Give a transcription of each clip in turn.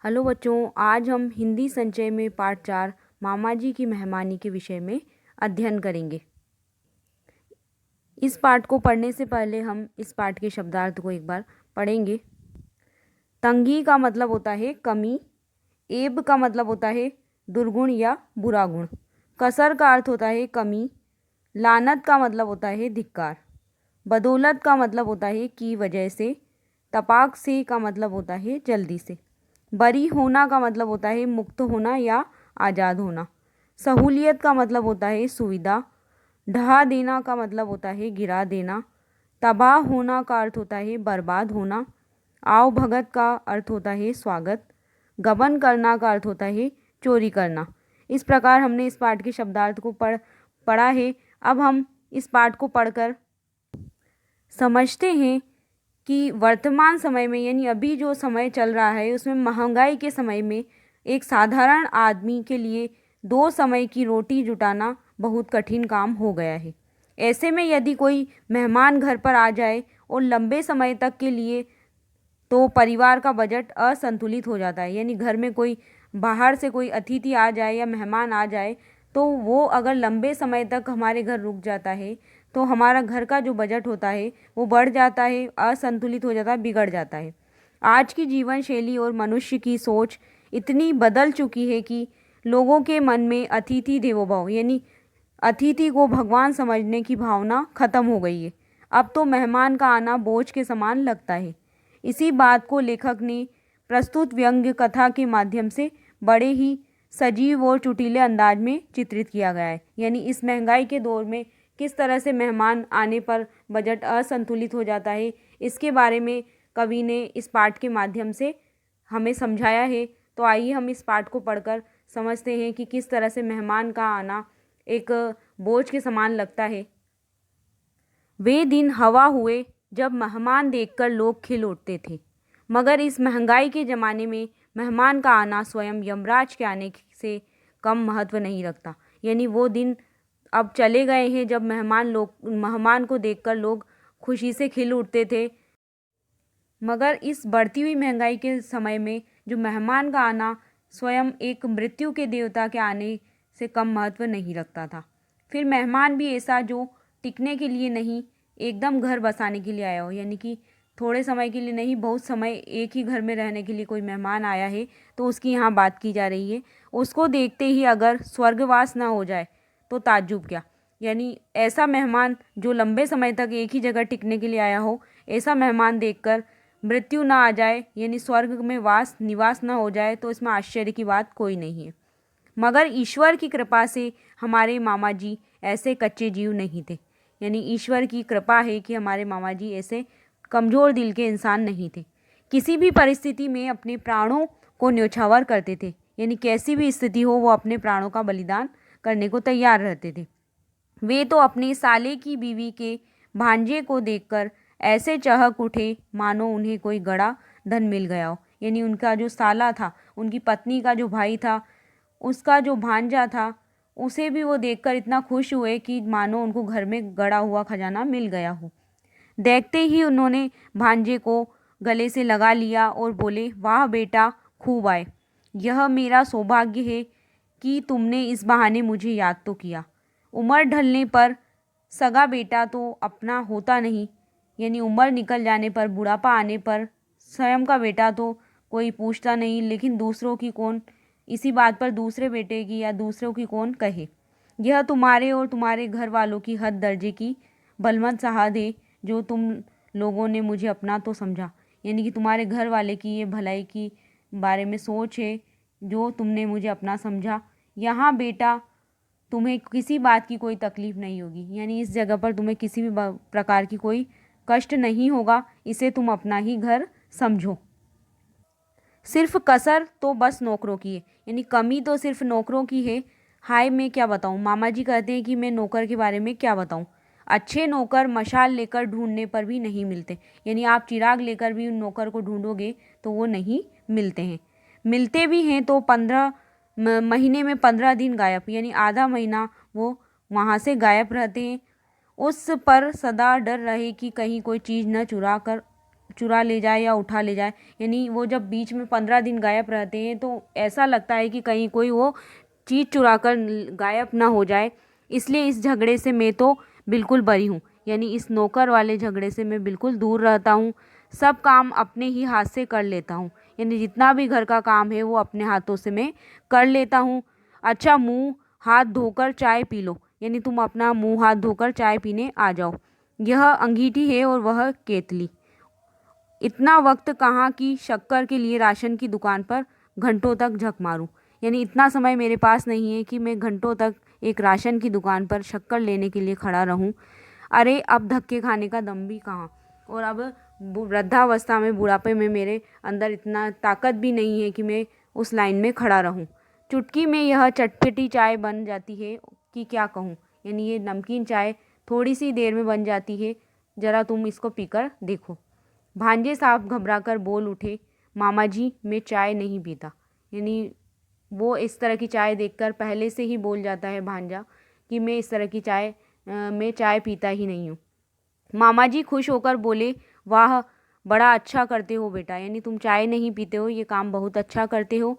Hello बच्चों, आज हम हिंदी संचय में पाठ 4 मामा जी की मेहमानी के विषय में अध्ययन करेंगे। इस पाठ को पढ़ने से पहले हम इस पाठ के शब्दार्थ को एक बार पढ़ेंगे। तंगी का मतलब होता है कमी। एब का मतलब होता है दुर्गुण या बुरा गुण। कसर का अर्थ होता है कमी। लानत का मतलब होता है धिक्कार। बदौलत का मतलब होता है की वजह से। तपाक से का मतलब होता है जल्दी से। बरी होना का मतलब होता है मुक्त होना या आज़ाद होना। सहूलियत का मतलब होता है सुविधा। ढहा देना का मतलब होता है गिरा देना। तबाह होना का अर्थ होता है बर्बाद होना। आव भगत का अर्थ होता है स्वागत। गबन करना का अर्थ होता है चोरी करना। इस प्रकार हमने इस पाठ के शब्दार्थ को पढ़ा है। अब हम इस पाठ को पढ़कर समझते हैं कि वर्तमान समय में यानी अभी जो समय चल रहा है उसमें महंगाई के समय में एक साधारण आदमी के लिए 2 समय की रोटी जुटाना बहुत कठिन काम हो गया है। ऐसे में यदि कोई मेहमान घर पर आ जाए और लंबे समय तक के लिए, तो परिवार का बजट असंतुलित हो जाता है। यानी घर में कोई बाहर से कोई अतिथि आ जाए या मेहमान आ जाए, तो वो अगर लंबे समय तक हमारे घर रुक जाता है तो हमारा घर का जो बजट होता है वो बढ़ जाता है, असंतुलित हो जाता है, बिगड़ जाता है। आज की जीवन शैली और मनुष्य की सोच इतनी बदल चुकी है कि लोगों के मन में अतिथि देवो भव यानी अतिथि को भगवान समझने की भावना खत्म हो गई है। अब तो मेहमान का आना बोझ के समान लगता है। इसी बात को लेखक ने प्रस्तुत व्यंग्य कथा के माध्यम से बड़े ही सजीव और चुटीले अंदाज में चित्रित किया गया है। यानी इस महंगाई के दौर में किस तरह से मेहमान आने पर बजट असंतुलित हो जाता है, इसके बारे में कवि ने इस पाठ के माध्यम से हमें समझाया है। तो आइए हम इस पाठ को पढ़कर समझते हैं कि किस तरह से मेहमान का आना एक बोझ के समान लगता है। वे दिन हवा हुए जब मेहमान देखकर लोग खिल उठते थे, मगर इस महंगाई के ज़माने में मेहमान का आना स्वयं यमराज के आने से कम महत्व नहीं रखता। यानी वो दिन अब चले गए हैं जब मेहमान को देखकर लोग खुशी से खिल उठते थे, मगर इस बढ़ती हुई महंगाई के समय में जो मेहमान का आना स्वयं एक मृत्यु के देवता के आने से कम महत्व नहीं रखता था। फिर मेहमान भी ऐसा जो टिकने के लिए नहीं, एकदम घर बसाने के लिए आया हो। यानी कि थोड़े समय के लिए नहीं, बहुत समय एक ही घर में रहने के लिए कोई मेहमान आया है, तो उसकी यहाँ बात की जा रही है। उसको देखते ही अगर स्वर्गवास ना हो जाए तो ताज्जुब क्या। यानी ऐसा मेहमान जो लंबे समय तक एक ही जगह टिकने के लिए आया हो, ऐसा मेहमान देखकर मृत्यु ना आ जाए यानी स्वर्ग में निवास ना हो जाए, तो इसमें आश्चर्य की बात कोई नहीं है। मगर ईश्वर की कृपा से हमारे मामा जी ऐसे कच्चे जीव नहीं थे। यानी ईश्वर की कृपा है कि हमारे मामा जी ऐसे कमज़ोर दिल के इंसान नहीं थे। किसी भी परिस्थिति में अपने प्राणों को न्यौछावर करते थे। यानी कैसी भी स्थिति हो वो अपने प्राणों का बलिदान करने को तैयार रहते थे। वे तो अपने साले की बीवी के भांजे को देखकर ऐसे चहक उठे मानो उन्हें कोई गड़ा धन मिल गया हो। यानी उनका जो साला था, उनकी पत्नी का जो भाई था, उसका जो भांजा था, उसे भी वो देखकर इतना खुश हुए कि मानो उनको घर में गड़ा हुआ खजाना मिल गया हो। देखते ही उन्होंने भांजे को गले से लगा लिया और बोले, वाह बेटा, खूब आए। यह मेरा सौभाग्य है कि तुमने इस बहाने मुझे याद तो किया। उम्र ढलने पर सगा बेटा तो अपना होता नहीं। यानी उम्र निकल जाने पर, बुढ़ापा आने पर स्वयं का बेटा तो कोई पूछता नहीं, लेकिन दूसरों की कौन, इसी बात पर दूसरे बेटे की या दूसरों की कौन कहे। यह तुम्हारे और तुम्हारे घर वालों की हद दर्जे की बलमत सहाद है जो तुम लोगों ने मुझे अपना तो समझा। यानी कि तुम्हारे घर वाले की ये भलाई की बारे में सोच है जो तुमने मुझे अपना समझा। यहाँ बेटा तुम्हें किसी बात की कोई तकलीफ़ नहीं होगी। यानी इस जगह पर तुम्हें किसी भी प्रकार की कोई कष्ट नहीं होगा। इसे तुम अपना ही घर समझो। सिर्फ कसर तो बस नौकरों की है। यानी कमी तो सिर्फ नौकरों की है। हाय मैं क्या बताऊँ। मामा जी कहते हैं कि मैं नौकर के बारे में क्या बताऊँ। अच्छे नौकर मशाल लेकर ढूंढने पर भी नहीं मिलते। यानी आप चिराग लेकर भी उन नौकर को ढूंढोगे तो वो नहीं मिलते हैं। मिलते भी हैं तो महीने में 15 दिन गायब, यानी आधा महीना वो वहाँ से गायब रहते हैं। उस पर सदा डर रहे कि कहीं कोई चीज़ न चुरा कर चुरा ले जाए या उठा ले जाए। यानी वो जब बीच में 15 दिन गायब रहते हैं तो ऐसा लगता है कि कहीं कोई वो चीज़ चुरा कर गायब ना हो जाए। इसलिए इस झगड़े से मैं तो बिल्कुल बरी हूँ। यानी इस नौकर वाले झगड़े से मैं बिल्कुल दूर रहता हूँ। सब काम अपने ही हाथ से कर लेता हूँ। यानी जितना भी घर का काम है वो अपने हाथों से मैं कर लेता हूँ। अच्छा, मुँह हाथ धोकर चाय पी लो। यानी तुम अपना मुँह हाथ धोकर चाय पीने आ जाओ। यह अंगीठी है और वह केतली। इतना वक्त कहाँ की शक्कर के लिए राशन की दुकान पर घंटों तक झक मारूं। यानी इतना समय मेरे पास नहीं है कि मैं घंटों तक एक राशन की दुकान पर शक्कर लेने के लिए खड़ा रहूं। अरे अब धक्के खाने का दम भी कहाँ, और अब वृद्धावस्था में, बुढ़ापे में मेरे अंदर इतना ताकत भी नहीं है कि मैं उस लाइन में खड़ा रहूं। चुटकी में यह चटपटी चाय बन जाती है कि क्या कहूँ। यानी ये नमकीन चाय थोड़ी सी देर में बन जाती है, ज़रा तुम इसको पीकर देखो। भांजे साहब घबराकर बोल उठे, मामा जी मैं चाय नहीं पीता। यानी वो इस तरह की चाय देखकर पहले से ही बोल जाता है भांजा कि मैं इस तरह की चाय मैं चाय पीता ही नहीं हूँ। मामा जी खुश होकर बोले, वाह बड़ा अच्छा करते हो बेटा। यानी तुम चाय नहीं पीते हो, ये काम बहुत अच्छा करते हो।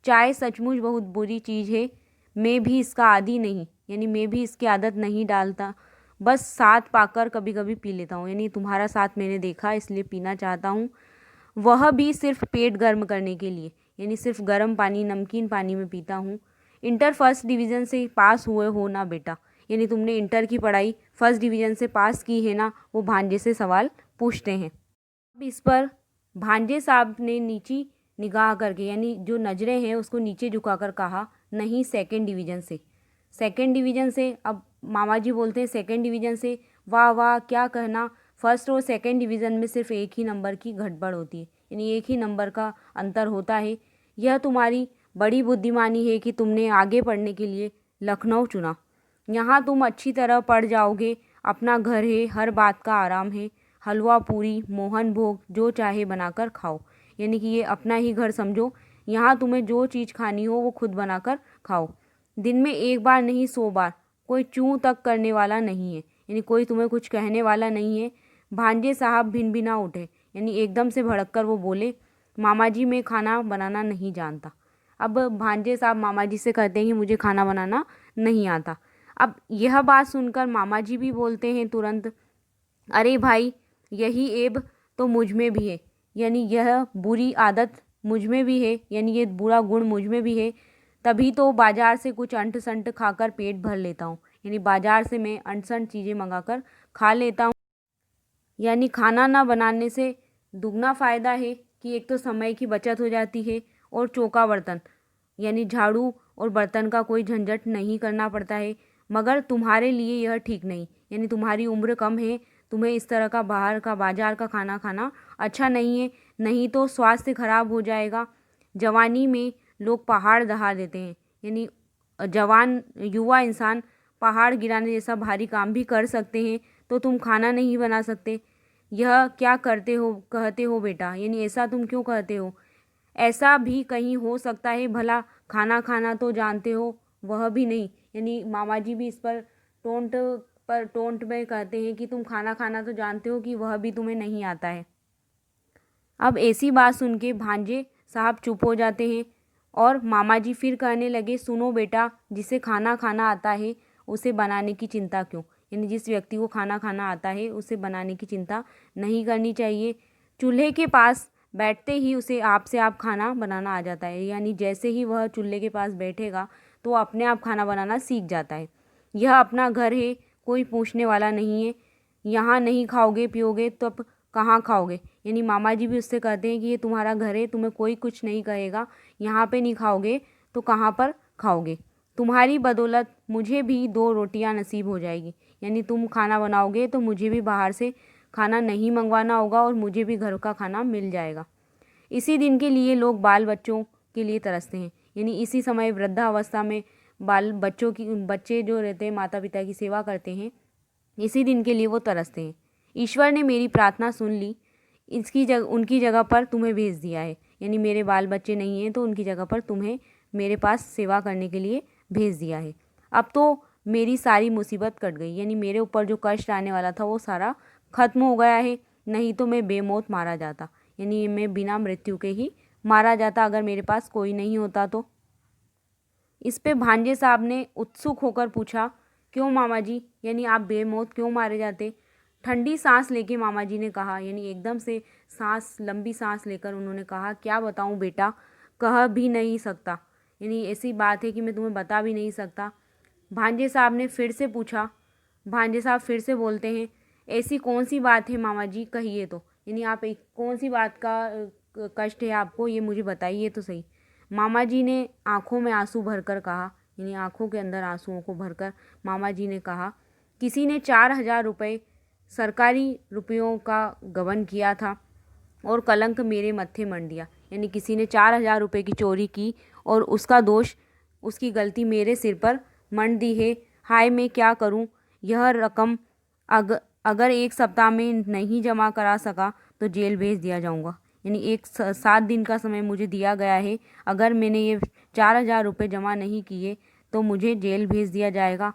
चाय सचमुच बहुत बुरी चीज़ है। मैं भी इसका आदी नहीं, यानी मैं भी इसकी आदत नहीं डालता, बस साथ पाकर कभी कभी पी लेता हूँ। यानी तुम्हारा साथ मैंने देखा इसलिए पीना चाहता हूँ, वह भी सिर्फ पेट गर्म करने के लिए। यानी सिर्फ गर्म पानी, नमकीन पानी में पीता हूँ। इंटर फर्स्ट डिवीज़न से पास हुए हो ना बेटा। यानी तुमने इंटर की पढ़ाई फर्स्ट डिवीज़न से पास की है ना, वो भांजे से सवाल पूछते हैं। अब इस पर भांजे साहब ने नीची निगाह करके, यानी जो नज़रें हैं उसको नीचे झुकाकर कहा, नहीं सेकंड डिवीज़न से। सेकंड डिवीज़न से? अब मामा जी बोलते हैं सेकंड डिवीज़न से। वाह वाह, क्या कहना। फर्स्ट और सेकंड डिवीज़न में सिर्फ एक ही नंबर की घटबड़ होती है, यानी एक ही नंबर का अंतर होता है। यह तुम्हारी बड़ी बुद्धिमानी है कि तुमने आगे पढ़ने के लिए लखनऊ चुना। यहाँ तुम अच्छी तरह पढ़ जाओगे, अपना घर है, हर बात का आराम है, हलवा पूरी मोहन भोग जो चाहे बनाकर खाओ। यानी कि ये अपना ही घर समझो। यहाँ तुम्हें जो चीज़ खानी हो वो खुद बनाकर खाओ। दिन में एक बार नहीं 100 बार। कोई चूं तक करने वाला नहीं है, यानी कोई तुम्हें कुछ कहने वाला नहीं है। भांजे साहब भिनभिना उठे, यानी एकदम से भड़क कर वो बोले, मामा जी मैं खाना बनाना नहीं जानता। अब भांजे साहब मामा जी से कहते हैं कि मुझे खाना बनाना नहीं आता। अब यह बात सुनकर मामा जी भी बोलते हैं तुरंत, अरे भाई यही ऐब तो मुझ में भी है। यानी यह बुरी आदत मुझ में भी है, यानी ये बुरा गुण मुझ में भी है। तभी तो बाज़ार से कुछ अंट संट खाकर पेट भर लेता हूँ। यानी बाज़ार से मैं अंट संट चीज़ें मंगाकर खा लेता हूँ। यानी खाना ना बनाने से दुगना फ़ायदा है कि एक तो समय की बचत हो जाती है, और चौका बर्तन, यानी झाड़ू और बर्तन का कोई झंझट नहीं करना पड़ता है। मगर तुम्हारे लिए यह ठीक नहीं, यानी तुम्हारी उम्र कम है, तुम्हें इस तरह का बाहर का बाजार का खाना खाना अच्छा नहीं है, नहीं तो स्वास्थ्य खराब हो जाएगा। जवानी में लोग पहाड़ दहा देते हैं, यानी जवान युवा इंसान पहाड़ गिराने जैसा भारी काम भी कर सकते हैं, तो तुम खाना नहीं बना सकते। यह क्या करते हो कहते हो बेटा, यानी ऐसा तुम क्यों कहते हो। ऐसा भी कहीं हो सकता है भला, खाना खाना तो जानते हो वह भी नहीं। यानी मामा जी भी इस पर टोंट में कहते हैं कि तुम खाना खाना तो जानते हो कि वह भी तुम्हें नहीं आता है। अब ऐसी बात सुन के भांजे साहब चुप हो जाते हैं, और मामा जी फिर कहने लगे, सुनो बेटा, जिसे खाना खाना आता है उसे बनाने की चिंता क्यों। यानी जिस व्यक्ति को खाना खाना आता है उसे बनाने की चिंता नहीं करनी चाहिए। चूल्हे के पास बैठते ही उसे आप से आप खाना बनाना आ जाता है। यानी जैसे ही वह चूल्हे के पास बैठेगा तो अपने आप खाना बनाना सीख जाता है। यह अपना घर है, कोई पूछने वाला नहीं है। यहाँ नहीं खाओगे पियोगे तो अब कहाँ खाओगे। यानी मामा जी भी उससे कहते हैं कि ये तुम्हारा घर है, तुम्हें कोई कुछ नहीं कहेगा, यहाँ पे नहीं खाओगे तो कहाँ पर खाओगे। तुम्हारी बदौलत मुझे भी 2 रोटियाँ नसीब हो जाएगी। यानी तुम खाना बनाओगे तो मुझे भी बाहर से खाना नहीं मंगवाना होगा, और मुझे भी घर का खाना मिल जाएगा। इसी दिन के लिए लोग बाल बच्चों के लिए तरसते हैं। यानी इसी समय वृद्धावस्था में बच्चे जो रहते हैं माता पिता की सेवा करते हैं, इसी दिन के लिए वो तरसते हैं। ईश्वर ने मेरी प्रार्थना सुन ली, उनकी जगह पर तुम्हें भेज दिया है। यानी मेरे बाल बच्चे नहीं हैं तो उनकी जगह पर तुम्हें मेरे पास सेवा करने के लिए भेज दिया है। अब तो मेरी सारी मुसीबत कट गई, यानी मेरे ऊपर जो कष्ट आने वाला था वो सारा खत्म हो गया है। नहीं तो मैं बेमौत मारा जाता, यानी मैं बिना मृत्यु के ही मारा जाता अगर मेरे पास कोई नहीं होता तो। इस पे भांजे साहब ने उत्सुक होकर पूछा, क्यों मामा जी, यानी आप बेमौत क्यों मारे जाते? ठंडी सांस लेके मामा जी ने कहा, यानी एकदम से लंबी सांस लेकर उन्होंने कहा, क्या बताऊं बेटा, कह भी नहीं सकता, यानी ऐसी बात है कि मैं तुम्हें बता भी नहीं सकता। भांजे साहब ने फिर से पूछा। भांजे साहब फिर से बोलते हैं, ऐसी कौन सी बात है मामा जी, कहिए तो, यानी आप एक कौन सी बात का कष्ट है आपको, ये मुझे बताइए तो सही। मामा जी ने आंखों में आंसू भरकर कहा, यानी आंखों के अंदर आंसुओं को भरकर मामा जी ने कहा, किसी ने 4,000 रुपये सरकारी रुपयों का गबन किया था और कलंक मेरे मत्थे मढ़ दिया, यानी किसी ने 4,000 रुपये की चोरी की और उसका दोष, उसकी गलती मेरे सिर पर मढ़ दी है। हाय मैं क्या करूं, यह रकम अगर 1 सप्ताह में नहीं जमा करा सका तो जेल भेज दिया जाऊंगा, यानी 7 दिन का समय मुझे दिया गया है, अगर मैंने ये 4,000 रुपये जमा नहीं किए तो मुझे जेल भेज दिया जाएगा।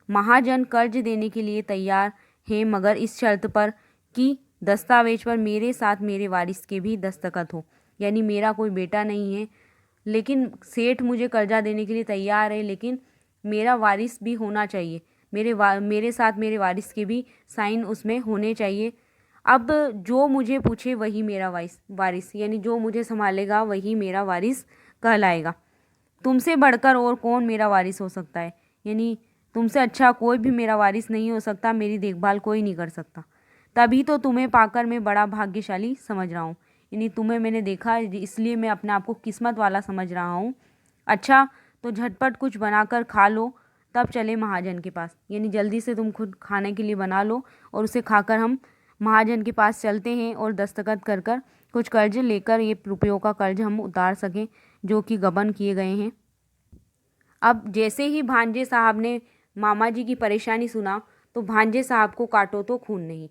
महाजन कर्ज देने के लिए तैयार है, मगर इस शर्त पर कि दस्तावेज पर मेरे साथ मेरे वारिस के भी दस्तखत हो, यानी मेरा कोई बेटा नहीं है, लेकिन सेठ मुझे कर्जा देने के लिए तैयार है, लेकिन मेरा वारिस भी होना चाहिए, मेरे साथ मेरे वारिस के भी साइन उसमें होने चाहिए। अब जो मुझे पूछे वही मेरा वारिस, यानी जो मुझे संभालेगा वही मेरा वारिस कहलाएगा। तुमसे बढ़कर और कौन मेरा वारिस हो सकता है, यानी तुमसे अच्छा कोई भी मेरा वारिस नहीं हो सकता, मेरी देखभाल कोई नहीं कर सकता। तभी तो तुम्हें पाकर मैं बड़ा भाग्यशाली समझ रहा हूँ, यानी तुम्हें मैंने देखा इसलिए मैं अपने आप को किस्मत वाला समझ रहा हूँ। अच्छा तो झटपट कुछ बनाकर खा लो, तब चले महाजन के पास, यानी जल्दी से तुम खुद खाने के लिए बना लो और उसे खाकर हम महाजन के पास चलते हैं और दस्तखत कर कर कुछ कर्ज लेकर ये रुपयों का कर्ज हम उतार सकें जो कि गबन किए गए हैं। अब जैसे ही भांजे साहब ने मामा जी की परेशानी सुना तो भांजे साहब को काटो तो खून नहीं,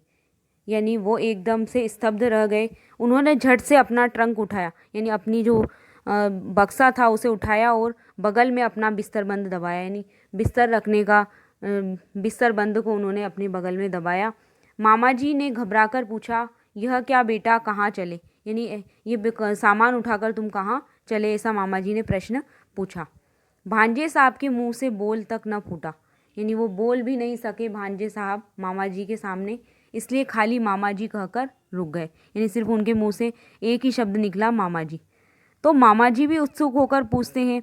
यानी वो एकदम से स्तब्ध रह गए। उन्होंने झट से अपना ट्रंक उठाया, यानी अपनी जो बक्सा था उसे उठाया और बगल में अपना बिस्तर बंद दबाया, यानी बिस्तर रखने का बिस्तर बंद को उन्होंने अपने बगल में दबाया। मामा जी ने घबराकर पूछा, यह क्या बेटा, कहाँ चले, यानी ये सामान उठाकर तुम कहाँ चले, ऐसा मामा जी ने प्रश्न पूछा। भांजे साहब के मुंह से बोल तक न फूटा, यानी वो बोल भी नहीं सके भांजे साहब मामा जी के सामने, इसलिए खाली मामा जी कहकर रुक गए, यानी सिर्फ उनके मुंह से एक ही शब्द निकला, मामा जी। तो मामा जी भी उत्सुक होकर पूछते हैं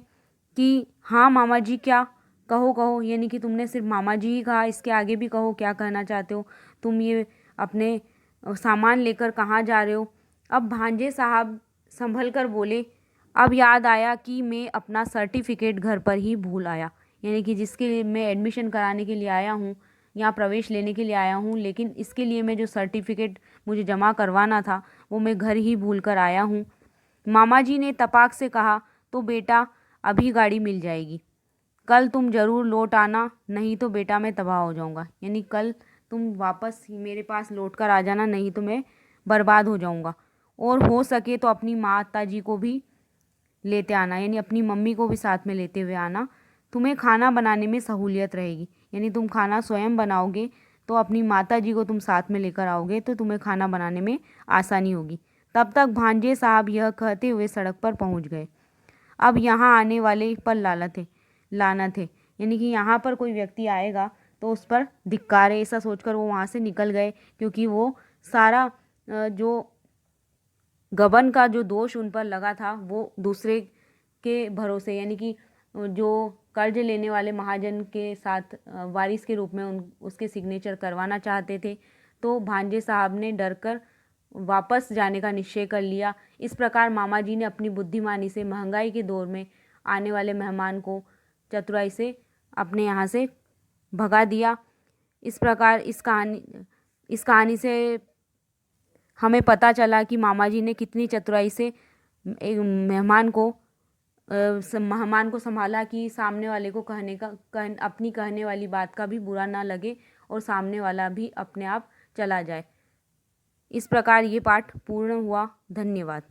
कि हाँ मामा जी, क्या, कहो कहो, यानी कि तुमने सिर्फ मामा जी ही कहा, इसके आगे भी कहो, क्या कहना चाहते हो, तुम ये अपने सामान लेकर कहाँ जा रहे हो? अब भांजे साहब संभल कर बोले, अब याद आया कि मैं अपना सर्टिफिकेट घर पर ही भूल आया, यानी कि जिसके लिए मैं एडमिशन कराने के लिए आया हूँ, यहाँ प्रवेश लेने के लिए आया हूँ, लेकिन इसके लिए मैं जो सर्टिफिकेट मुझे जमा करवाना था वो मैं घर ही भूल कर आया हूँ। मामा जी ने तपाक से कहा, तो बेटा अभी गाड़ी मिल जाएगी, कल तुम ज़रूर लौट आना, नहीं तो बेटा मैं तबाह हो जाऊँगा, यानी कल तुम वापस मेरे पास लौट कर आ जाना, नहीं तो मैं बर्बाद हो जाऊँगा। और हो सके तो अपनी माता जी को भी लेते आना, यानी अपनी मम्मी को भी साथ में लेते हुए आना, तुम्हें खाना बनाने में सहूलियत रहेगी, यानी तुम खाना स्वयं बनाओगे तो अपनी माता जी को तुम साथ में लेकर आओगे तो तुम्हें खाना बनाने में आसानी होगी। तब तक भांजे साहब यह कहते हुए सड़क पर पहुंच गए। अब यहाँ आने वाले पर लानत है, यानी कि यहाँ पर कोई व्यक्ति आएगा तो उस पर धिक्कार है, ऐसा सोचकर वो वहाँ से निकल गए, क्योंकि वो सारा जो गबन का जो दोष उन पर लगा था वो दूसरे के भरोसे, यानी कि जो कर्ज लेने वाले महाजन के साथ वारिस के रूप में उसके सिग्नेचर करवाना चाहते थे, तो भांजे साहब ने डरकर वापस जाने का निश्चय कर लिया। इस प्रकार मामा जी ने अपनी बुद्धिमानी से महंगाई के दौर में आने वाले मेहमान को चतुराई से अपने यहाँ से भगा दिया। इस प्रकार इस कहानी से हमें पता चला कि मामा जी ने कितनी चतुराई से एक मेहमान को संभाला कि सामने वाले को अपनी कहने वाली बात का भी बुरा ना लगे और सामने वाला भी अपने आप चला जाए। इस प्रकार ये पाठ पूर्ण हुआ। धन्यवाद।